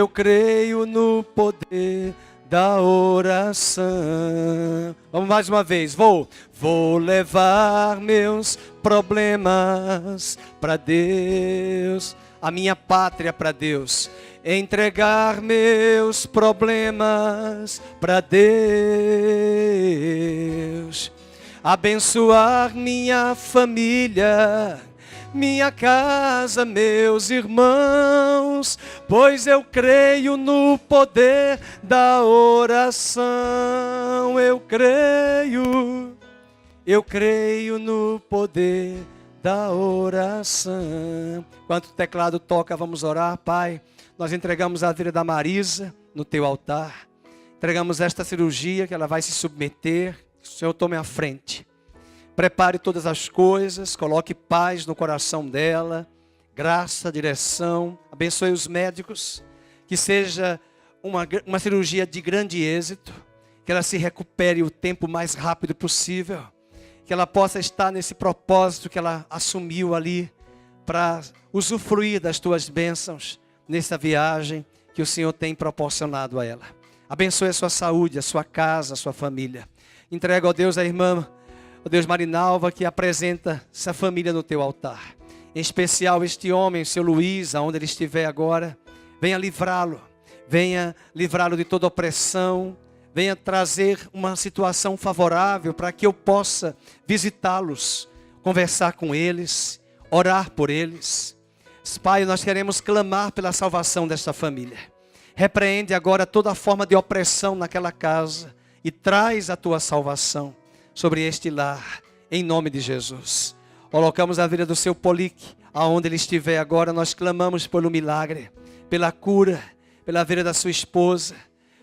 creio no poder da oração. Vamos mais uma vez. Vou levar meus problemas para Deus, a minha pátria para Deus, entregar meus problemas para Deus, abençoar minha família, minha casa, meus irmãos, pois eu creio no poder da oração. Eu creio no poder da oração. Enquanto o teclado toca, vamos orar. Pai, nós entregamos a vida da Marisa no teu altar. Entregamos esta cirurgia que ela vai se submeter. O Senhor tome a frente. Prepare todas as coisas, coloque paz no coração dela, graça, direção, abençoe os médicos, que seja uma cirurgia de grande êxito, que ela se recupere o tempo mais rápido possível, que ela possa estar nesse propósito que ela assumiu ali, para usufruir das tuas bênçãos, nessa viagem que o Senhor tem proporcionado a ela. Abençoe a sua saúde, a sua casa, a sua família. Entrega, ó Deus, a irmã, ó Deus, Marinalva, que apresenta essa família no teu altar. Em especial este homem, seu Luiz, aonde ele estiver agora, venha livrá-lo de toda opressão, venha trazer uma situação favorável para que eu possa visitá-los, conversar com eles, orar por eles. Pai, nós queremos clamar pela salvação desta família. Repreende agora toda forma de opressão naquela casa e traz a tua salvação sobre este lar, em nome de Jesus. Colocamos a vida do seu Polique, aonde ele estiver agora, nós clamamos pelo milagre, pela cura, pela vida da sua esposa,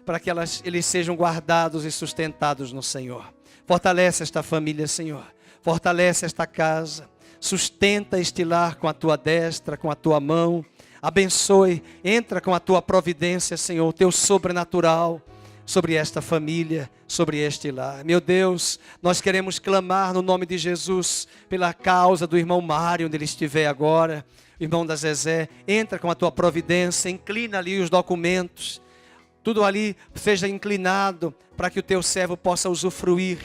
para que eles sejam guardados e sustentados no Senhor. Fortalece esta família, Senhor. Fortalece esta casa. Sustenta este lar com a tua destra, com a tua mão. Abençoe, entra com a tua providência, Senhor, o teu sobrenatural sobre esta família, sobre este lar. Meu Deus, nós queremos clamar no nome de Jesus pela causa do irmão Mário, onde ele estiver agora, irmão da Zezé. Entra com a tua providência, inclina ali os documentos, tudo ali seja inclinado para que o teu servo possa usufruir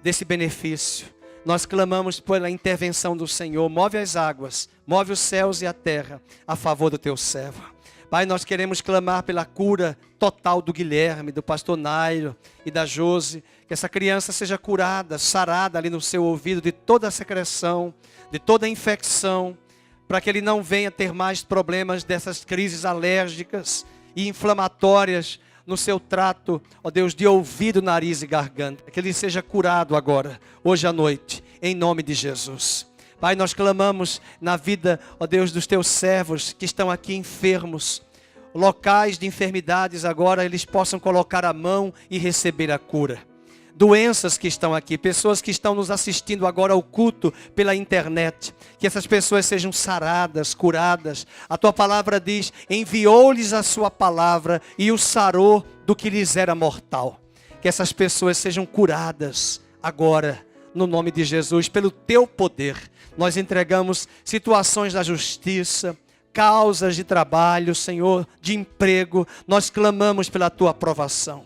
desse benefício. Nós clamamos pela intervenção do Senhor. Move as águas, move os céus e a terra a favor do teu servo. Pai, nós queremos clamar pela cura total do Guilherme, do pastor Nairo e da Josi. Que essa criança seja curada, sarada ali no seu ouvido de toda a secreção, de toda a infecção, para que ele não venha ter mais problemas dessas crises alérgicas e inflamatórias no seu trato, ó Deus, de ouvido, nariz e garganta. Que ele seja curado agora, hoje à noite, em nome de Jesus. Pai, nós clamamos na vida, ó Deus, dos teus servos que estão aqui enfermos, locais de enfermidades agora, eles possam colocar a mão e receber a cura. Doenças que estão aqui, pessoas que estão nos assistindo agora ao culto pela internet, que essas pessoas sejam saradas, curadas. A tua palavra diz, enviou-lhes a sua palavra e o sarou do que lhes era mortal. Que essas pessoas sejam curadas agora, no nome de Jesus, pelo teu poder. Nós entregamos situações da justiça, causas de trabalho, Senhor, de emprego. Nós clamamos pela tua aprovação.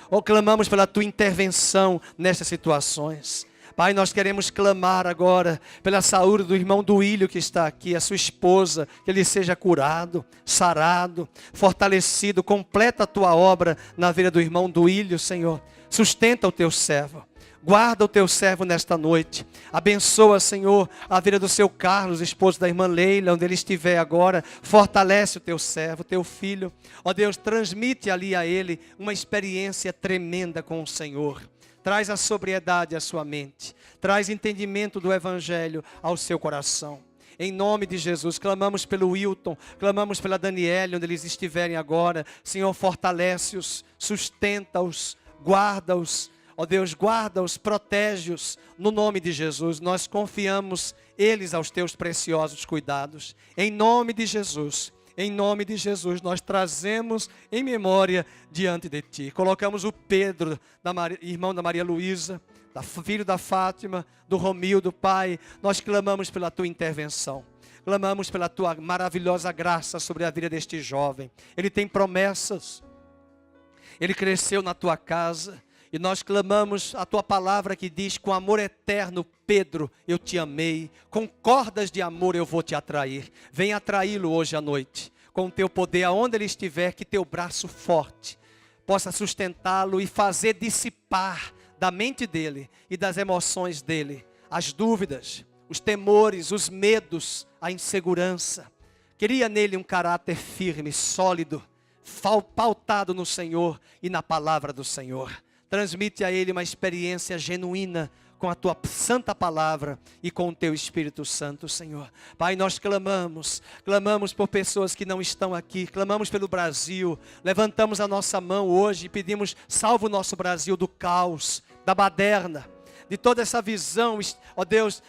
Ou clamamos pela tua intervenção nessas situações. Pai, nós queremos clamar agora pela saúde do irmão Duílio que está aqui, a sua esposa, que ele seja curado, sarado, fortalecido. Completa a tua obra na vida do irmão Duílio, Senhor. Sustenta o teu servo. Guarda o teu servo nesta noite. Abençoa, Senhor, a vida do seu Carlos, esposo da irmã Leila, onde ele estiver agora. Fortalece o teu servo, o teu filho. Ó Deus, transmite ali a ele uma experiência tremenda com o Senhor. Traz a sobriedade à sua mente. Traz entendimento do Evangelho ao seu coração. Em nome de Jesus, clamamos pelo Wilton, clamamos pela Daniela, onde eles estiverem agora. Senhor, fortalece-os, sustenta-os, guarda-os. Ó Deus, guarda-os, protege-os, no nome de Jesus. Nós confiamos eles aos teus preciosos cuidados. Em nome de Jesus, nós trazemos em memória diante de ti. Colocamos o Pedro, irmão da Maria Luísa, filho da Fátima, do Romildo, Pai. Nós clamamos pela tua intervenção. Clamamos pela tua maravilhosa graça sobre a vida deste jovem. Ele tem promessas. Ele cresceu na tua casa. E nós clamamos a tua palavra que diz, com amor eterno, Pedro, eu te amei. Com cordas de amor eu vou te atrair. Venha atraí-lo hoje à noite. Com o teu poder, aonde ele estiver, que teu braço forte possa sustentá-lo e fazer dissipar da mente dele e das emoções dele as dúvidas, os temores, os medos, a insegurança. Cria nele um caráter firme, sólido, pautado no Senhor e na palavra do Senhor. Transmite a ele uma experiência genuína com a tua santa palavra e com o teu Espírito Santo, Senhor. Pai, nós clamamos por pessoas que não estão aqui, clamamos pelo Brasil, levantamos a nossa mão hoje e pedimos, salva o nosso Brasil do caos, da baderna, de toda essa visão, ó Deus,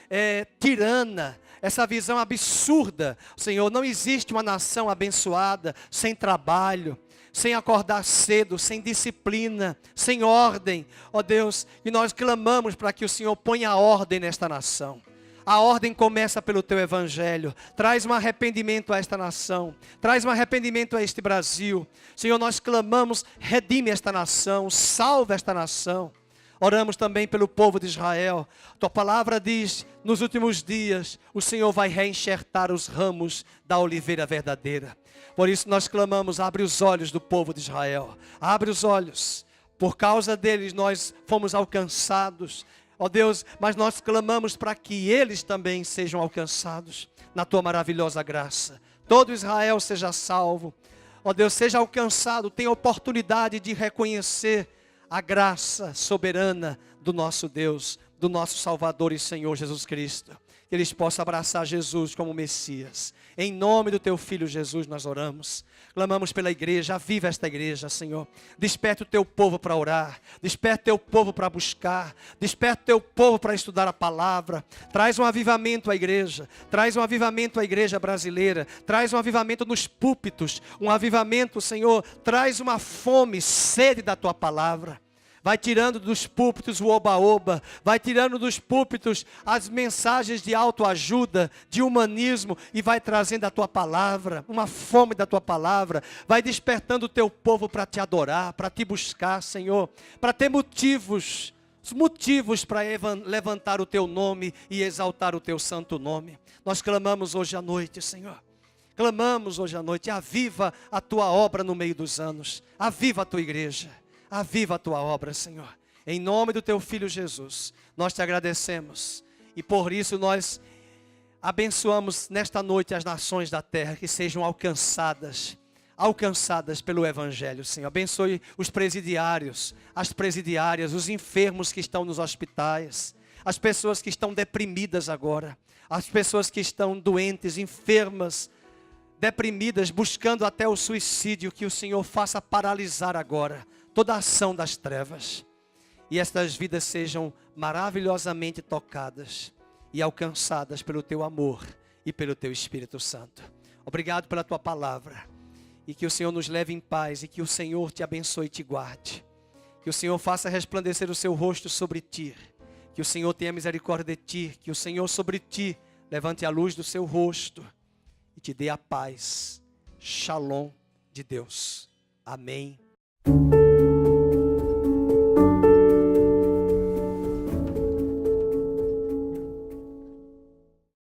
tirana, essa visão absurda. Senhor, não existe uma nação abençoada sem trabalho, sem acordar cedo, sem disciplina, sem ordem. Ó Deus, e nós clamamos para que o Senhor ponha ordem nesta nação. A ordem começa pelo teu evangelho. Traz um arrependimento a esta nação. Traz um arrependimento a este Brasil. Senhor, nós clamamos, redime esta nação, salva esta nação. Oramos também pelo povo de Israel. Tua palavra diz, nos últimos dias, o Senhor vai reenxertar os ramos da oliveira verdadeira. Por isso nós clamamos, abre os olhos do povo de Israel. Abre os olhos. Por causa deles nós fomos alcançados. Ó Deus, mas nós clamamos para que eles também sejam alcançados na tua maravilhosa graça. Todo Israel seja salvo. Ó Deus, seja alcançado, tenha oportunidade de reconhecer a graça soberana do nosso Deus, do nosso Salvador e Senhor Jesus Cristo. Que eles possam abraçar Jesus como Messias. Em nome do teu Filho Jesus nós oramos. Clamamos pela igreja, aviva esta igreja, Senhor. Desperta o teu povo para orar. Desperta o teu povo para buscar. Desperta o teu povo para estudar a palavra. Traz um avivamento à igreja. Traz um avivamento à igreja brasileira. Traz um avivamento nos púlpitos. Um avivamento, Senhor. Traz uma fome, sede da tua palavra. Vai tirando dos púlpitos o oba-oba. Vai tirando dos púlpitos as mensagens de autoajuda, de humanismo. E vai trazendo a tua palavra, uma fome da tua palavra. Vai despertando o teu povo para te adorar, para te buscar, Senhor. Para ter motivos para levantar o teu nome e exaltar o teu santo nome. Nós clamamos hoje à noite, Senhor. Clamamos hoje à noite. Aviva a tua obra no meio dos anos. Aviva a tua igreja. Aviva a tua obra, Senhor. Em nome do teu Filho Jesus, nós te agradecemos. E por isso nós abençoamos nesta noite as nações da terra que sejam alcançadas pelo Evangelho, Senhor. Abençoe os presidiários, as presidiárias, os enfermos que estão nos hospitais, as pessoas que estão deprimidas agora, as pessoas que estão doentes, enfermas, deprimidas, buscando até o suicídio, que o Senhor faça paralisar agora toda a ação das trevas. E estas vidas sejam maravilhosamente tocadas e alcançadas pelo teu amor e pelo teu Espírito Santo. Obrigado pela tua palavra. E que o Senhor nos leve em paz e que o Senhor te abençoe e te guarde. Que o Senhor faça resplandecer o seu rosto sobre ti. Que o Senhor tenha misericórdia de ti. Que o Senhor sobre ti levante a luz do seu rosto e te dê a paz. Shalom de Deus. Amém.